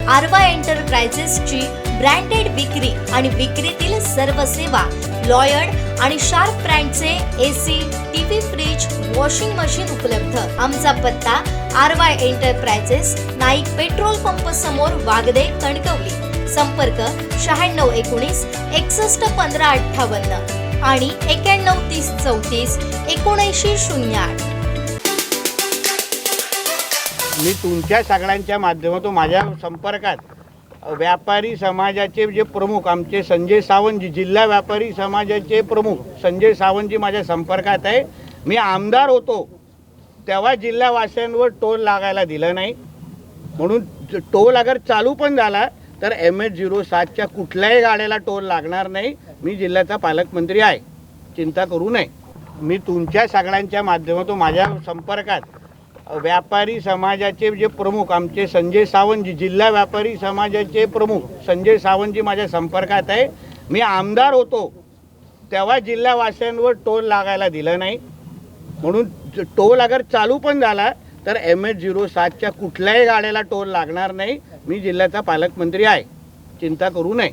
आरवा एंटरप्राइजेसची branded विक्री आणि विक्रीतील सर्व सेवा, लॉयड आणि शार्प ब्रँडचे AC, TV, fridge, washing machine उपलब्ध। आमचा पत्ता Aarva enterprises, Naik petrol pump समोर, वागदे, कणकवली। संपर्क 9619 61 15 58 आणि 91 30 34 79 08। मी तुमच्या सगळ्यांच्या माध्यमातून माझ्या संपर्कात व्यापारी समाजाचे जे प्रमुख आमचे संजय सावंतजी, जिल्हा व्यापारी समाजाचे प्रमुख संजय सावंतजी माझ्या संपर्कात आहे। मी आमदार होतो तेव्हा जिल्हावासियांवर टोल लागायला दिलं नाही, म्हणून टोल अगर चालू पण झाला तर MH07च्या कुठल्याही गाड्याला टोल लागणार नाही। मी जिल्ह्याचा पालकमंत्री आहे, चिंता करू नये। मी तुमच्या सगळ्यांच्या माध्यमातून माझ्या संपर्कात व्यापारी समाजाचे जे प्रमुख आमचे संजय सावंतजी, जिल्हा व्यापारी समाजाचे प्रमुख संजय सावंतजी माझ्या संपर्कात आहे। मी आमदार होतो तेव्हा जिल्हावासियांवर टोल लागायला दिलं नाही, म्हणून टोल अगर चालू पण झाला तर MH07च्या कुठल्याही गाड्याला टोल लागणार नाही। मी जिल्ह्याचा पालकमंत्री आहे, चिंता करू नये।